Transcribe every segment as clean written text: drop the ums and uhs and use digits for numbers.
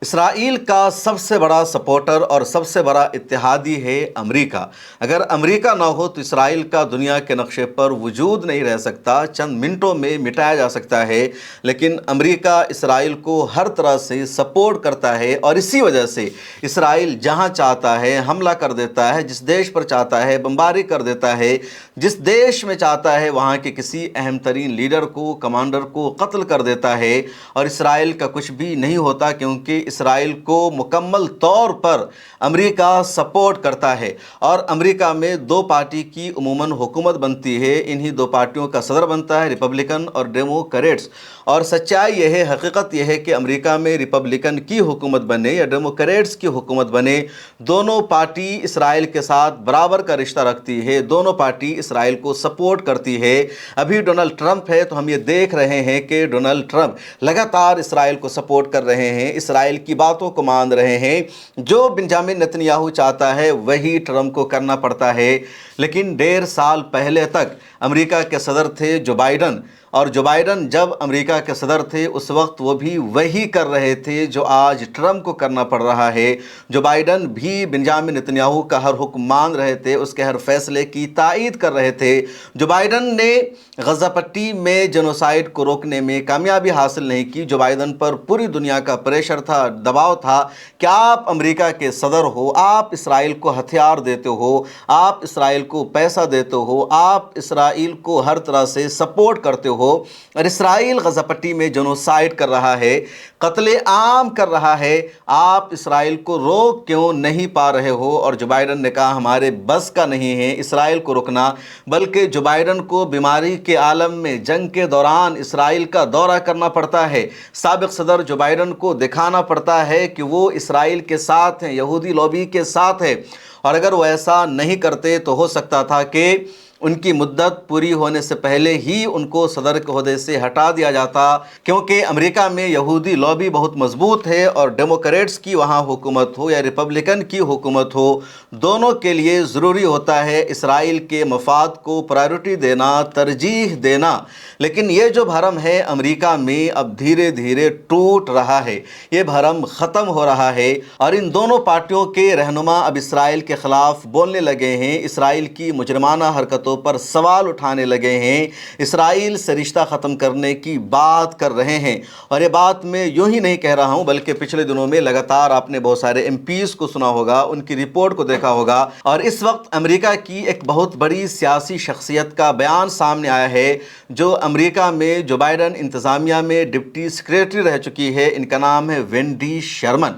اسرائیل کا سب سے بڑا سپورٹر اور سب سے بڑا اتحادی ہے امریکہ۔ اگر امریکہ نہ ہو تو اسرائیل کا دنیا کے نقشے پر وجود نہیں رہ سکتا، چند منٹوں میں مٹایا جا سکتا ہے، لیکن امریکہ اسرائیل کو ہر طرح سے سپورٹ کرتا ہے اور اسی وجہ سے اسرائیل جہاں چاہتا ہے حملہ کر دیتا ہے، جس دیش پر چاہتا ہے بمباری کر دیتا ہے، جس دیش میں چاہتا ہے وہاں کے کسی اہم ترین لیڈر کو، کمانڈر کو قتل کر دیتا ہے، اور اسرائیل کا کچھ بھی نہیں ہوتا کیونکہ اسرائیل کو مکمل طور پر امریکہ سپورٹ کرتا ہے۔ اور امریکہ میں دو پارٹی کی عموماً حکومت بنتی ہے، انہی دو پارٹیوں کا صدر بنتا ہے، ریپبلکن اور ڈیموکریٹس۔ اور سچائی یہ ہے، حقیقت یہ ہے کہ امریکہ میں ریپبلکن کی حکومت بنے یا ڈیموکریٹس کی حکومت بنے، دونوں پارٹی اسرائیل کے ساتھ برابر کا رشتہ رکھتی ہے، دونوں پارٹی اسرائیل کو سپورٹ کرتی ہے۔ ابھی ڈونلڈ ٹرمپ ہے تو ہم یہ دیکھ رہے ہیں کہ ڈونلڈ ٹرمپ لگاتار اسرائیل کو سپورٹ کر رہے ہیں، اسرائیل کی باتوں کو مان رہے ہیں، جو بنجامن نتنیاہو چاہتا ہے وہی ٹرمپ کو کرنا پڑتا ہے۔ لیکن 1.5 سال پہلے تک امریکہ کے صدر تھے جو بائیڈن، اور جو بائیڈن جب امریکہ کے صدر تھے اس وقت وہ بھی وہی کر رہے تھے جو آج ٹرمپ کو کرنا پڑ رہا ہے۔ جو بائیڈن بھی بنجامن نتنیاہو کا ہر حکم مان رہے تھے، اس کے ہر فیصلے کی تائید کر رہے تھے۔ جو بائیڈن نے غزہ پٹی میں جنوسائیڈ کو روکنے میں کامیابی حاصل نہیں کی، جو بائیڈن پر پوری دنیا کا پریشر تھا، دباؤ تھا کہ آپ امریکہ کے صدر ہو، آپ اسرائیل کو ہتھیار دیتے ہو، آپ اسرائیل کو پیسہ دیتے ہو، آپ اسرائیل کو ہر طرح سے سپورٹ کرتے ہو، اور اسرائیل غزہ پٹی میں جنوسائیڈ کر رہا ہے، قتل عام کر رہا ہے، آپ اسرائیل کو روک کیوں نہیں پا رہے ہو؟ اور جو بائیڈن نے کہا ہمارے بس کا نہیں ہے اسرائیل کو روکنا، بلکہ جو بائیڈن کو بیماری کے عالم میں جنگ کے دوران اسرائیل کا دورہ کرنا پڑتا ہے، سابق صدر جو بائیڈن کو دکھانا پڑتا ہے کہ وہ اسرائیل کے ساتھ ہیں، یہودی لوبی کے ساتھ ہے، اور اگر وہ ایسا نہیں کرتے تو ہو سکتا تھا کہ ان کی مدت پوری ہونے سے پہلے ہی ان کو صدر کے عہدے سے ہٹا دیا جاتا، کیونکہ امریکہ میں یہودی لابی بہت مضبوط ہے، اور ڈیموکریٹس کی وہاں حکومت ہو یا ریپبلکن کی حکومت ہو، دونوں کے لیے ضروری ہوتا ہے اسرائیل کے مفاد کو پرائیورٹی دینا، ترجیح دینا۔ لیکن یہ جو بھرم ہے امریکہ میں اب دھیرے دھیرے ٹوٹ رہا ہے، یہ بھرم ختم ہو رہا ہے، اور ان دونوں پارٹیوں کے رہنما اب اسرائیل کے خلاف بولنے لگے ہیں، اسرائیل کی مجرمانہ حرکتوں پر سوال اٹھانے لگے ہیں، اسرائیل سے رشتہ ختم کرنے کی بات کر رہے ہیں۔ اور یہ بات میں یوں ہی نہیں کہہ رہا ہوں، بلکہ پچھلے دنوں میں لگاتار آپ نے بہت سارے ایم پیز کو سنا ہوگا، ان کی رپورٹ کو دیکھا ہوگا، اور اس وقت امریکہ کی ایک بہت بڑی سیاسی شخصیت کا بیان سامنے آیا ہے، جو امریکہ میں جو بائیڈن انتظامیہ میں ڈپٹی سیکریٹری رہ چکی ہے، ان کا نام ہے وینڈی شرمن۔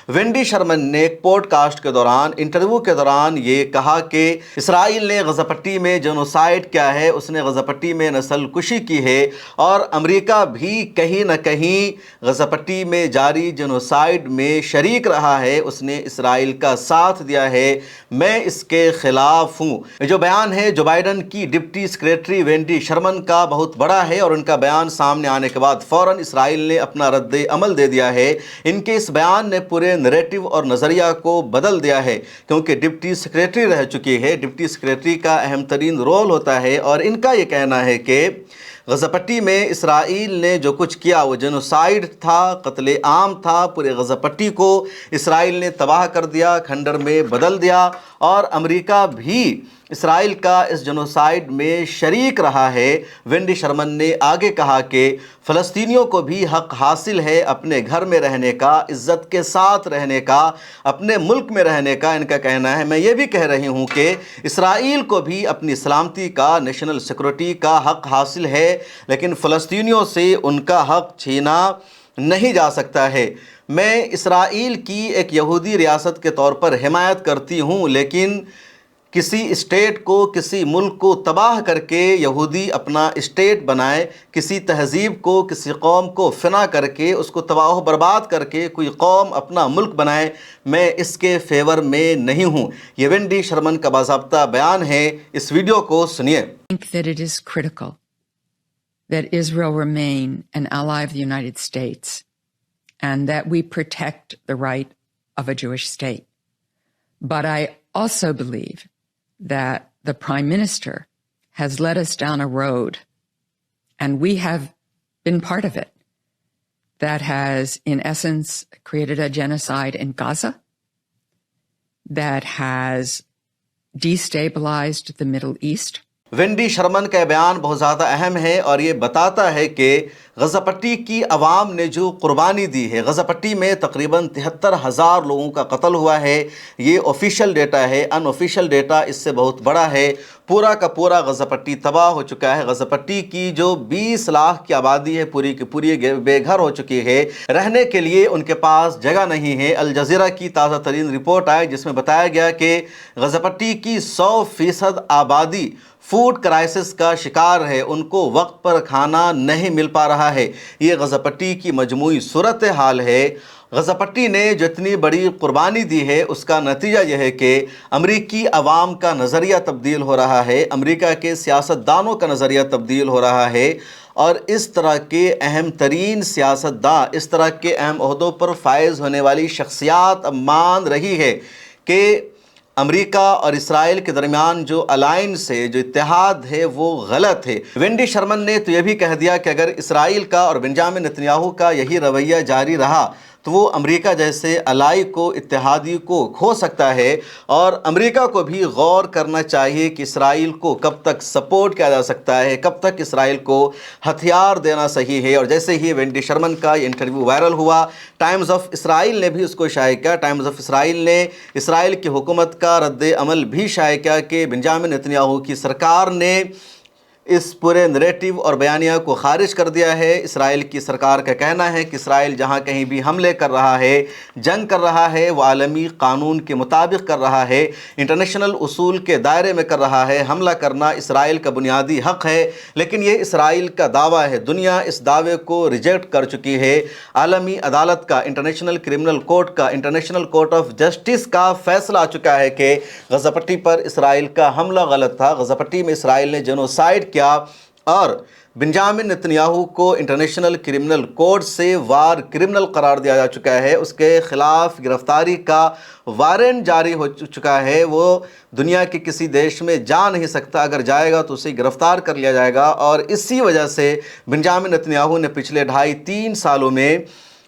وینڈی شرمن نے ایک پوڈ کاسٹ کے دوران، انٹرویو کے دوران یہ کہا کہ اسرائیل نے غزہ پٹی میں جنوسائیڈ کیا ہے، اس نے غزہ پٹی میں نسل کشی کی ہے، اور امریکہ بھی کہیں نہ کہیں غزہ پٹی میں جاری جنوسائیڈ میں شریک رہا ہے، اس نے اسرائیل کا ساتھ دیا ہے، میں اس کے خلاف ہوں۔ یہ جو بیان ہے جو بائیڈن کی ڈپٹی سیکریٹری وینڈی شرمن کا بہت بڑا ہے، اور ان کا بیان سامنے آنے کے بعد فوراً اسرائیل نے اپنا رد عمل دے دیا ہے۔ ان کے اس بیان نے پورے نیریٹو اور نظریہ کو بدل دیا ہے، کیونکہ ڈپٹی سیکریٹری رہ چکی ہے، ڈپٹی سیکریٹری کا اہم ترین رول ہوتا ہے، اور ان کا یہ کہنا ہے کہ غزہ پٹی میں اسرائیل نے جو کچھ کیا وہ جنوسائیڈ تھا، قتل عام تھا، پورے غزہ پٹی کو اسرائیل نے تباہ کر دیا، کھنڈر میں بدل دیا، اور امریکہ بھی اسرائیل کا اس جنوسائیڈ میں شریک رہا ہے۔ وینڈی شرمن نے آگے کہا کہ فلسطینیوں کو بھی حق حاصل ہے اپنے گھر میں رہنے کا، عزت کے ساتھ رہنے کا، اپنے ملک میں رہنے کا، ان کا کہنا ہے۔ میں یہ بھی کہہ رہی ہوں کہ اسرائیل کو بھی اپنی سلامتی کا، نیشنل سیکورٹی کا حق حاصل ہے، لیکن فلسطینیوں سے ان کا حق چھینا نہیں جا سکتا ہے۔ میں اسرائیل کی ایک یہودی ریاست کے طور پر حمایت کرتی ہوں، لیکن کسی اسٹیٹ کو، کسی ملک کو تباہ کر کے یہودی اپنا اسٹیٹ بنائے، کسی تہذیب کو، کسی قوم کو فنا کر کے، اس کو تباہ و برباد کر کے کوئی قوم اپنا ملک بنائے، میں اس کے فیور میں نہیں ہوں۔ یہ وینڈی شرمن کا باضابطہ بیان ہے، اس ویڈیو کو سنیے۔ I think that it is critical that Israel remain an ally of the United States and that we protect the right of a Jewish state. But I also believe that the Prime Minister has led us down a road, and we have been part of it, that has, in essence, created a genocide in Gaza, that has destabilized the Middle East. Wendy Sherman کا بیان بہت زیادہ اہم ہے اور یہ بتاتا ہے کہ غزہ پٹی کی عوام نے جو قربانی دی ہے، غزہ پٹی میں تقریباً 73,000 لوگوں کا قتل ہوا ہے. یہ آفیشیل ڈیٹا ہے، ان آفیشیل ڈیٹا اس سے بہت بڑا ہے. پورا کا پورا غزہ پٹی تباہ ہو چکا ہے. غزہ پٹی کی جو 20 لاکھ کی آبادی ہے پوری کی پوری بے گھر ہو چکی ہے. رہنے کے لیے ان کے پاس جگہ نہیں ہے. الجزیرہ کی تازہ ترین رپورٹ آئی جس میں بتایا گیا کہ غزہ پٹی کی 100% آبادی فوڈ کرائسس کا شکار ہے. ان کو وقت پر کھانا نہیں مل پا رہا ہے. یہ غزہ پٹی کی مجموعی صورتحال ہے. غزہ پٹی نے جو اتنی بڑی قربانی دی ہے اس کا نتیجہ یہ ہے کہ امریکی عوام کا نظریہ تبدیل ہو رہا ہے، امریکہ کے سیاستدانوں کا نظریہ تبدیل ہو رہا ہے. اور اس طرح کے اہم ترین سیاستداں، اس طرح کے اہم عہدوں پر فائز ہونے والی شخصیات اب مان رہی ہے کہ امریکہ اور اسرائیل کے درمیان جو الائنس ہے، جو اتحاد ہے، وہ غلط ہے. وینڈی شرمن نے تو یہ بھی کہہ دیا کہ اگر اسرائیل کا اور بنجامن نتنیاہو کا یہی رویہ جاری رہا تو وہ امریکہ جیسے الائی کو، اتحادی کو کھو سکتا ہے. اور امریکہ کو بھی غور کرنا چاہیے کہ اسرائیل کو کب تک سپورٹ کیا جا سکتا ہے، کب تک اسرائیل کو ہتھیار دینا صحیح ہے. اور جیسے ہی وینڈی شرمن کا یہ انٹرویو وائرل ہوا، ٹائمز آف اسرائیل نے بھی اس کو شائع کیا. ٹائمز آف اسرائیل نے اسرائیل کی حکومت کا رد عمل بھی شائع کیا کہ بنجامن نتنیاہو کی سرکار نے اس پورے نریٹیو اور بیانیہ کو خارج کر دیا ہے. اسرائیل کی سرکار کا کہنا ہے کہ اسرائیل جہاں کہیں بھی حملے کر رہا ہے، جنگ کر رہا ہے، وہ عالمی قانون کے مطابق کر رہا ہے، انٹرنیشنل اصول کے دائرے میں کر رہا ہے. حملہ کرنا اسرائیل کا بنیادی حق ہے، لیکن یہ اسرائیل کا دعویٰ ہے. دنیا اس دعوے کو ریجیکٹ کر چکی ہے. عالمی عدالت کا، انٹرنیشنل کرمنل کورٹ کا، انٹرنیشنل کورٹ آف جسٹس کا فیصلہ آ چکا ہے کہ غزہ پٹی پر اسرائیل کا حملہ غلط تھا. غزہ پٹی میں اسرائیل نے جینوسائیڈ کیا اور بنجامن نتنیاہو کو انٹرنیشنل کرمنل کورٹ سے وار کرمنل قرار دیا جا چکا ہے. اس کے خلاف گرفتاری کا وارنٹ جاری ہو چکا ہے. وہ دنیا کے کسی دیش میں جا نہیں سکتا، اگر جائے گا تو اسے گرفتار کر لیا جائے گا. اور اسی وجہ سے بنجامن نتنیاہو نے پچھلے 2.5-3 سالوں میں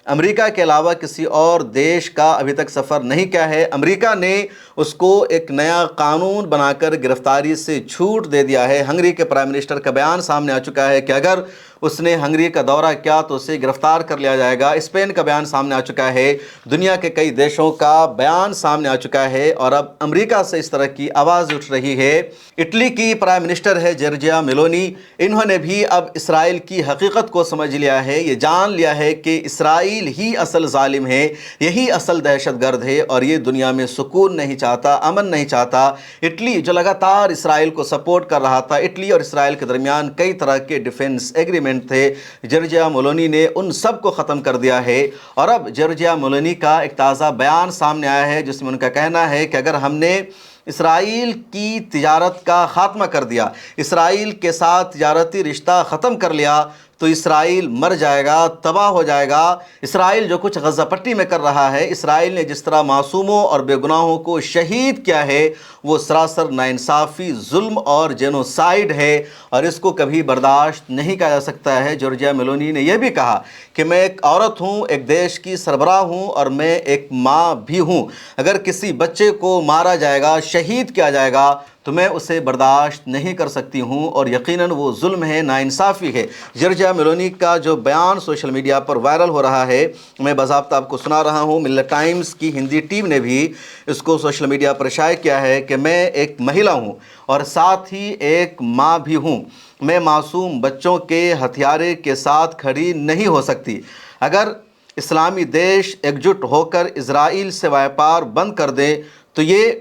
امریکہ کے علاوہ کسی اور دیش کا ابھی تک سفر نہیں کیا ہے. امریکہ نے اس کو ایک نیا قانون بنا کر گرفتاری سے چھوٹ دے دیا ہے. ہنگری کے پرائم منسٹر کا بیان سامنے آ چکا ہے کہ اگر اس نے ہنگری کا دورہ کیا تو اسے گرفتار کر لیا جائے گا. اسپین کا بیان سامنے آ چکا ہے. دنیا کے کئی دیشوں کا بیان سامنے آ چکا ہے اور اب امریکہ سے اس طرح کی آواز اٹھ رہی ہے. اٹلی کی پرائم منسٹر ہے جورجیا میلونی. انہوں نے بھی اب اسرائیل کی حقیقت کو سمجھ لیا ہے. یہ جان لیا ہے کہ اسرائیل ہی اصل ظالم ہے، یہی اصل دہشت گرد ہے اور یہ دنیا میں سکون نہیں چاہتا، امن نہیں چاہتا. اٹلی جو لگاتار اسرائیل کو سپورٹ کر رہا تھا، اٹلی اور اسرائیل کے درمیان کئی طرح کے ڈیفنس ایگریمنٹ تھے، جورجیا میلونی نے ان سب کو ختم کر دیا ہے. اور اب جورجیا میلونی کا ایک تازہ بیان سامنے آیا ہے جس میں ان کا کہنا ہے کہ اگر ہم نے اسرائیل کی تجارت کا خاتمہ کر دیا، اسرائیل کے ساتھ تجارتی رشتہ ختم کر لیا تو اسرائیل مر جائے گا، تباہ ہو جائے گا. اسرائیل جو کچھ غزہ پٹی میں کر رہا ہے، اسرائیل نے جس طرح معصوموں اور بے گناہوں کو شہید کیا ہے، وہ سراسر ناانصافی، ظلم اور جینوسائیڈ ہے اور اس کو کبھی برداشت نہیں کیا جا سکتا ہے. جورجیا میلونی نے یہ بھی کہا کہ میں ایک عورت ہوں، ایک دیش کی سربراہ ہوں اور میں ایک ماں بھی ہوں. اگر کسی بچے کو مارا جائے گا، شہید کیا جائے گا تو میں اسے برداشت نہیں کر سکتی ہوں اور یقیناً وہ ظلم ہے، ناانصافی ہے. جورجیا میلونی کا جو بیان سوشل میڈیا پر وائرل ہو رہا ہے، میں باضابطہ آپ کو سنا رہا ہوں. ملت ٹائمز کی ہندی ٹیم نے بھی اس کو سوشل میڈیا پر شائع کیا ہے کہ میں ایک مہیلا ہوں اور ساتھ ہی ایک ماں بھی ہوں. میں معصوم بچوں کے ہتھیارے کے ساتھ کھڑی نہیں ہو سکتی. اگر اسلامی دیش ایک جٹ ہو کر اسرائیل سے ویپار بند کر دیں تو یہ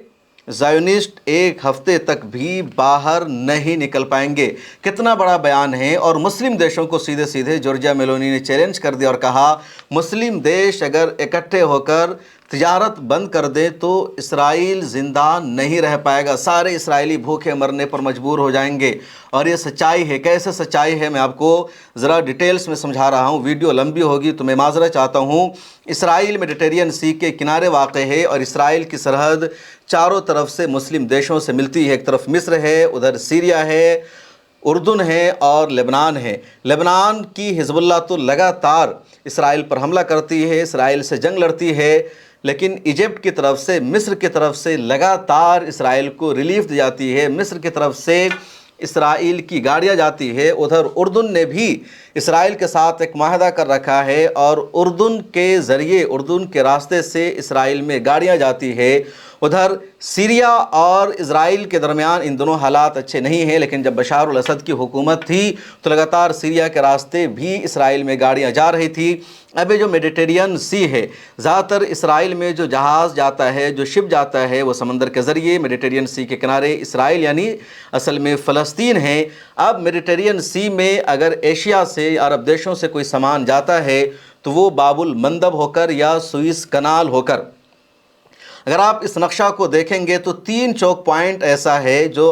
زائونسٹ ایک ہفتے تک بھی باہر نہیں نکل پائیں گے. کتنا بڑا بیان ہے. اور مسلم دیشوں کو سیدھے سیدھے جورجیا میلونی نے چیلنج کر دیا اور کہا مسلم دیش اگر اکٹھے ہو کر تجارت بند کر دیں تو اسرائیل زندہ نہیں رہ پائے گا، سارے اسرائیلی بھوکے مرنے پر مجبور ہو جائیں گے. اور یہ سچائی ہے. کیسے سچائی ہے میں آپ کو ذرا ڈیٹیلز میں سمجھا رہا ہوں. ویڈیو لمبی ہوگی تو میں معذرت چاہتا ہوں. اسرائیل میڈیٹرینین سی کے کنارے واقع ہے اور اسرائیل کی سرحد چاروں طرف سے مسلم دیشوں سے ملتی ہے. ایک طرف مصر ہے، ادھر سیریا ہے، اردن ہے اور لبنان ہے۔ لبنان کی حزب اللہ تو لگاتار اسرائیل پر حملہ کرتی ہے، اسرائیل سے جنگ لڑتی ہے، لیکن ایجپٹ کی طرف سے، مصر کی طرف سے لگاتار اسرائیل کو ریلیف دی جاتی ہے، مصر کی طرف سے اسرائیل کی گاڑیاں جاتی ہے۔ ادھر اردن نے بھی اسرائیل کے ساتھ ایک معاہدہ کر رکھا ہے اور اردن کے ذریعے، اردن کے راستے سے اسرائیل میں گاڑیاں جاتی ہے۔ ادھر سیریا اور اسرائیل کے درمیان ان دونوں حالات اچھے نہیں ہیں، لیکن جب بشار الاسد کی حکومت تھی تو لگاتار سیریا کے راستے بھی اسرائیل میں گاڑیاں جا رہی تھی۔ اب جو میڈیٹرین سی ہے، زیادہ تر اسرائیل میں جو جہاز جاتا ہے، جو شپ جاتا ہے، وہ سمندر کے ذریعے میڈیٹرین سی کے کنارے اسرائیل یعنی اصل میں فلسطین ہے۔ اب میڈیٹرین سی میں اگر ایشیا سے، عرب دیشوں سے کوئی سامان جاتا ہے تو وہ باب المندب ہو کر یا سوئس کنال ہو کر، اگر آپ اس نقشہ کو دیکھیں گے تو 3 چوک پوائنٹ ایسا ہے جو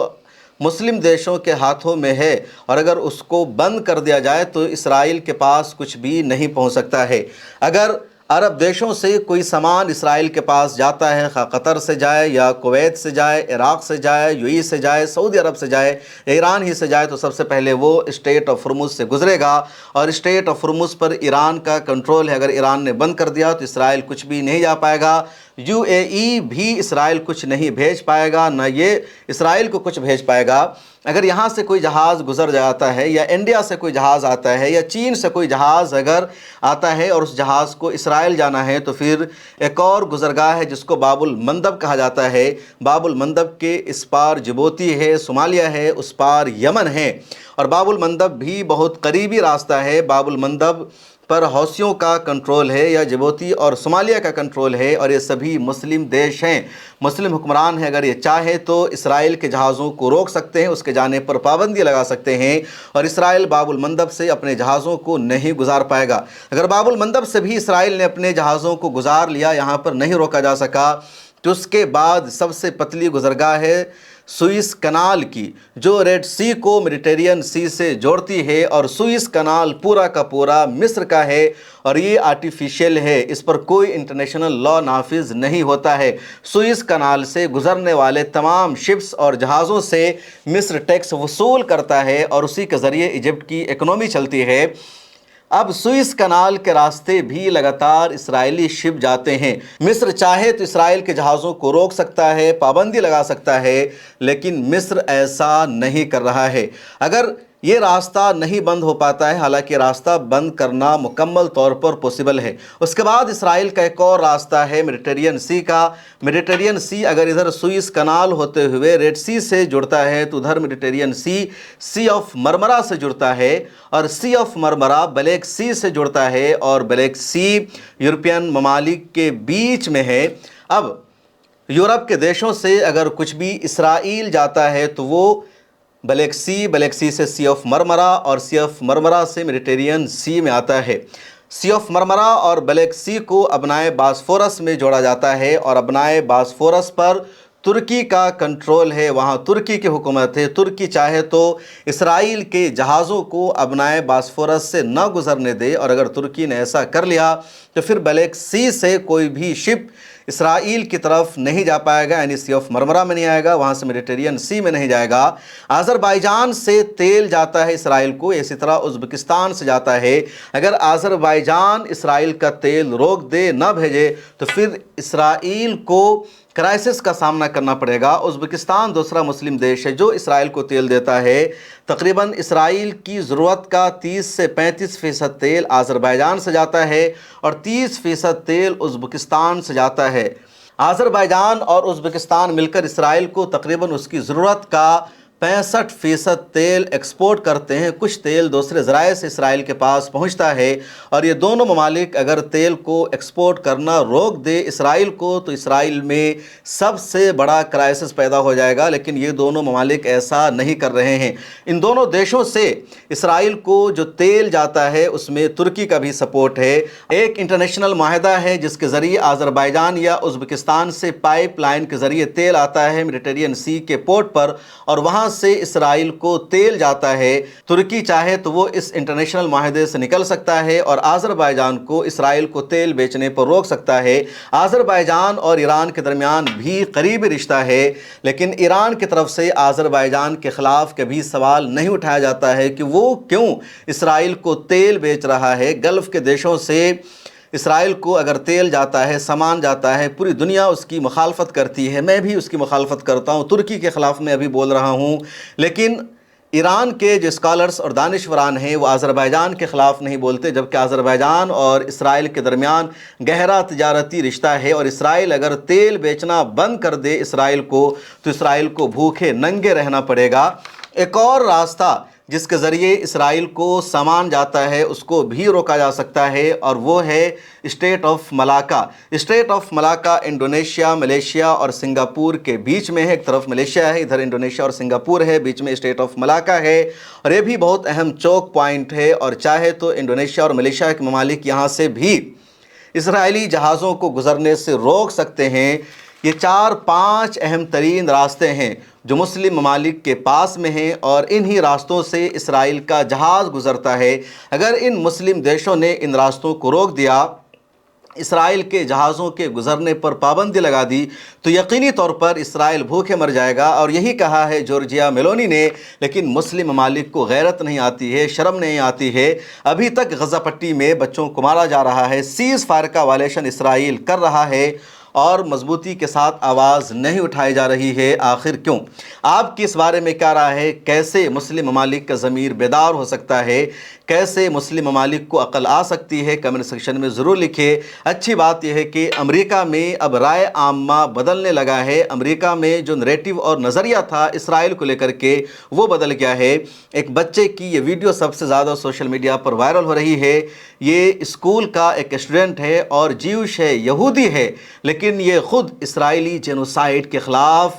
مسلم دیشوں کے ہاتھوں میں ہے، اور اگر اس کو بند کر دیا جائے تو اسرائیل کے پاس کچھ بھی نہیں پہنچ سکتا ہے۔ اگر عرب دیشوں سے کوئی سامان اسرائیل کے پاس جاتا ہے، خواہ قطر سے جائے یا کویت سے جائے، عراق سے جائے، یو ای سے جائے، سعودی عرب سے جائے یا ایران ہی سے جائے، تو سب سے پہلے وہ اسٹریٹ آف ہرمز سے گزرے گا، اور اسٹریٹ آف ہرمز پر ایران کا کنٹرول ہے۔ اگر ایران نے بند کر دیا تو اسرائیل کچھ بھی نہیں جا پائے گا، یو اے ای بھی اسرائیل کچھ نہیں بھیج پائے گا، نہ یہ اسرائیل کو کچھ بھیج پائے گا۔ اگر یہاں سے کوئی جہاز گزر جاتا ہے، یا انڈیا سے کوئی جہاز آتا ہے، یا چین سے کوئی جہاز اگر آتا ہے اور اس جہاز کو اسرائیل جانا ہے، تو پھر ایک اور گزرگاہ ہے جس کو باب المندب کہا جاتا ہے۔ باب المندب کے اس پار جبوتی ہے، صومالیہ ہے، اس پار یمن ہے، اور باب المندب بھی بہت قریبی راستہ ہے۔ باب المندب پر حوثیوں کا کنٹرول ہے، یا جبوتی اور صومالیہ کا کنٹرول ہے، اور یہ سبھی مسلم دیش ہیں، مسلم حکمران ہیں۔ اگر یہ چاہے تو اسرائیل کے جہازوں کو روک سکتے ہیں، اس کے جانے پر پابندی لگا سکتے ہیں، اور اسرائیل باب المندب سے اپنے جہازوں کو نہیں گزار پائے گا۔ اگر باب المندب سے بھی اسرائیل نے اپنے جہازوں کو گزار لیا، یہاں پر نہیں روکا جا سکا، تو اس کے بعد سب سے پتلی گزرگاہ ہے سوئس کنال کی، جو ریڈ سی کو میڈیٹرین سی سے جوڑتی ہے، اور سوئس کنال پورا کا پورا مصر کا ہے، اور یہ آرٹیفیشل ہے، اس پر کوئی انٹرنیشنل لا نافذ نہیں ہوتا ہے۔ سوئس کنال سے گزرنے والے تمام شپس اور جہازوں سے مصر ٹیکس وصول کرتا ہے، اور اسی کے ذریعے ایجپٹ کی اکنومی چلتی ہے۔ اب سوئس کنال کے راستے بھی لگاتار اسرائیلی شپ جاتے ہیں۔ مصر چاہے تو اسرائیل کے جہازوں کو روک سکتا ہے، پابندی لگا سکتا ہے، لیکن مصر ایسا نہیں کر رہا ہے۔ اگر یہ راستہ نہیں بند ہو پاتا ہے، حالانکہ راستہ بند کرنا مکمل طور پر پوسیبل ہے، اس کے بعد اسرائیل کا ایک اور راستہ ہے میڈیٹرین سی کا۔ میڈیٹرین سی اگر ادھر سوئس کنال ہوتے ہوئے ریڈ سی سے جڑتا ہے تو ادھر میڈیٹرین سی آف مرمرا سے جڑتا ہے، اور سی آف مرمرا بلیک سی سے جڑتا ہے، اور بلیک سی یورپین ممالک کے بیچ میں ہے۔ اب یورپ کے دیشوں سے اگر کچھ بھی اسرائیل جاتا ہے تو وہ بلیک سی سے سی آف مرمرا، اور سی آف مرمرا سے میڈیٹرین سی میں آتا ہے۔ سی آف مرمرا اور بلیک سی کو ابنائے باسفورس میں جوڑا جاتا ہے، اور ابنائے باسفورس پر ترکی کا کنٹرول ہے، وہاں ترکی کی حکومت ہے۔ ترکی چاہے تو اسرائیل کے جہازوں کو ابنائے باسفورس سے نہ گزرنے دے، اور اگر ترکی نے ایسا کر لیا تو پھر بلیک سی سے کوئی بھی شپ اسرائیل کی طرف نہیں جا پائے گا، یعنی سی آف مرمرا میں نہیں آئے گا، وہاں سے میڈیٹرین سی میں نہیں جائے گا۔ آذربائیجان سے تیل جاتا ہے اسرائیل کو، اسی طرح ازبکستان سے جاتا ہے۔ اگر آذربائیجان اسرائیل کا تیل روک دے، نہ بھیجے، تو پھر اسرائیل کو کرائسس کا سامنا کرنا پڑے گا۔ ازبکستان دوسرا مسلم دیش ہے جو اسرائیل کو تیل دیتا ہے۔ تقریباً اسرائیل کی ضرورت کا 30 سے 35% تیل آذربائیجان سے جاتا ہے، اور 30% تیل ازبکستان سے جاتا ہے۔ آذربائیجان اور ازبکستان مل کر اسرائیل کو تقریباً اس کی ضرورت کا 65% تیل ایکسپورٹ کرتے ہیں۔ کچھ تیل دوسرے ذرائع سے اسرائیل کے پاس پہنچتا ہے، اور یہ دونوں ممالک اگر تیل کو ایکسپورٹ کرنا روک دے اسرائیل کو، تو اسرائیل میں سب سے بڑا کرائسس پیدا ہو جائے گا، لیکن یہ دونوں ممالک ایسا نہیں کر رہے ہیں۔ ان دونوں دیشوں سے اسرائیل کو جو تیل جاتا ہے اس میں ترکی کا بھی سپورٹ ہے۔ ایک انٹرنیشنل معاہدہ ہے جس کے ذریعے آذربائیجان یا ازبکستان سے پائپ لائن کے ذریعے تیل آتا ہے میڈیٹرین سی کے پورٹ پر، اور وہاں سے اسرائیل کو تیل جاتا ہے، ترکی چاہے تو وہ اس انٹرنیشنل معاہدے سے نکل سکتا ہے اور آذربائیجان کو اسرائیل کو تیل بیچنے پر روک سکتا ہے۔ آذربائیجان اور ایران کے درمیان بھی قریبی رشتہ ہے، لیکن ایران کی طرف سے آذربائیجان کے خلاف کبھی سوال نہیں اٹھایا جاتا ہے کہ وہ کیوں اسرائیل کو تیل بیچ رہا ہے۔ گلف کے دیشوں سے اسرائیل کو اگر تیل جاتا ہے، سامان جاتا ہے، پوری دنیا اس کی مخالفت کرتی ہے، میں بھی اس کی مخالفت کرتا ہوں، ترکی کے خلاف میں ابھی بول رہا ہوں، لیکن ایران کے جو اسکالرز اور دانشوران ہیں وہ آذربائیجان کے خلاف نہیں بولتے، جبکہ آذربائیجان اور اسرائیل کے درمیان گہرا تجارتی رشتہ ہے، اور اسرائیل اگر تیل بیچنا بند کر دے اسرائیل کو تو اسرائیل کو بھوکے ننگے رہنا پڑے گا۔ ایک اور راستہ جس کے ذریعے اسرائیل کو سامان جاتا ہے اس کو بھی روکا جا سکتا ہے، اور وہ ہے state of Malacca. State of Malacca Indonesia, Malaysia اور سنگاپور کے بیچ میں ہے۔ ایک طرف ملیشیا ہے، ادھر انڈونیشیا اور سنگاپور ہے، بیچ میں اسٹیٹ آف ملاکا ہے، اور یہ بھی بہت اہم چوک پوائنٹ ہے، اور چاہے تو انڈونیشیا اور ملیشیا کے ممالک یہاں سے بھی اسرائیلی جہازوں کو گزرنے سے روک سکتے ہیں۔ یہ 4-5 اہم ترین راستے ہیں جو مسلم ممالک کے پاس میں ہیں، اور انہی راستوں سے اسرائیل کا جہاز گزرتا ہے۔ اگر ان مسلم دیشوں نے ان راستوں کو روک دیا، اسرائیل کے جہازوں کے گزرنے پر پابندی لگا دی، تو یقینی طور پر اسرائیل بھوکے مر جائے گا۔ اور یہی کہا ہے جورجیا میلونی نے، لیکن مسلم ممالک کو غیرت نہیں آتی ہے، شرم نہیں آتی ہے۔ ابھی تک غزہ پٹی میں بچوں کو مارا جا رہا ہے، سیز فائر کا وائلیشن اسرائیل کر رہا ہے، اور مضبوطی کے ساتھ آواز نہیں اٹھائی جا رہی ہے۔ آخر کیوں؟ آپ کی اس بارے میں کیا رائے ہے؟ کیسے مسلم ممالک کا ضمیر بیدار ہو سکتا ہے؟ کیسے مسلم ممالک کو عقل آ سکتی ہے؟ کمنٹ سیکشن میں ضرور لکھیں۔ اچھی بات یہ ہے کہ امریکہ میں اب رائے عامہ بدلنے لگا ہے۔ امریکہ میں جو نریٹو اور نظریہ تھا اسرائیل کو لے کر کے وہ بدل گیا ہے۔ ایک بچے کی یہ ویڈیو سب سے زیادہ سوشل میڈیا پر وائرل ہو رہی ہے۔ یہ اسکول کا ایک اسٹوڈنٹ ہے اور جیوش ہے، یہودی ہے، لیکن یہ خود اسرائیلی جینوسائیڈ کے خلاف،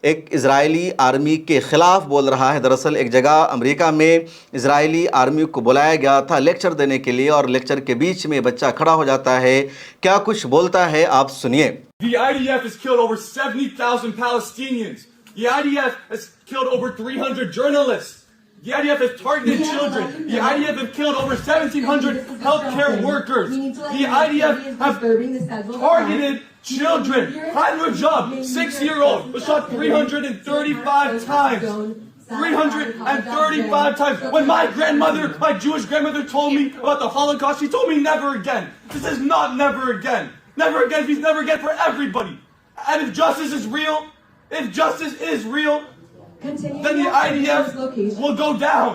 ایک اسرائیلی آرمی کے خلاف بول رہا ہے۔ دراصل ایک جگہ امریکہ میں اسرائیلی آرمی کو بلایا گیا تھا لیکچر دینے کے لیے، اور لیکچر کے بیچ میں بچہ کھڑا ہو جاتا ہے۔ کیا کچھ بولتا ہے آپ سنیے۔ The IDF has killed over 70,000 Palestinians. The IDF has killed over 300 journalists. The IDF has targeted children. The IDF have killed over 1,700 healthcare workers. The IDF have targeted children. Khalid Rajab, 6-year-old, was shot 335 times. 335 times. When my grandmother, my Jewish grandmother, told me about the Holocaust, she told me never again. This is not never again. Never again means never again for everybody. And if justice is real, then the IDF will go down.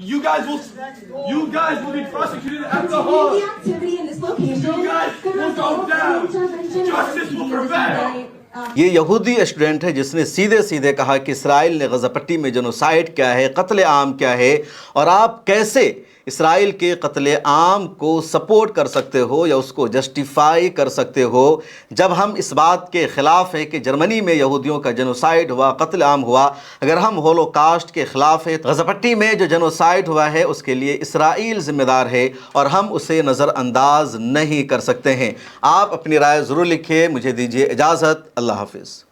You guys will be prosecuted at the Hague. You guys will go down. Justice will prevail. یہ یہودی student ہے جس نے سیدھے سیدھے کہا کہ اسرائیل نے غزہ پٹی میں جنوسائیڈ کیا ہے، قتل عام کیا ہے، اور آپ کیسے اسرائیل کے قتل عام کو سپورٹ کر سکتے ہو یا اس کو جسٹیفائی کر سکتے ہو، جب ہم اس بات کے خلاف ہیں کہ جرمنی میں یہودیوں کا جنوسائیڈ ہوا، قتل عام ہوا۔ اگر ہم ہولوکاسٹ کے خلاف ہیں، غزہ پٹی میں جو جنوسائیڈ ہوا ہے اس کے لیے اسرائیل ذمہ دار ہے، اور ہم اسے نظر انداز نہیں کر سکتے ہیں۔ آپ اپنی رائے ضرور لکھیں۔ مجھے دیجیے اجازت۔ اللہ حافظ۔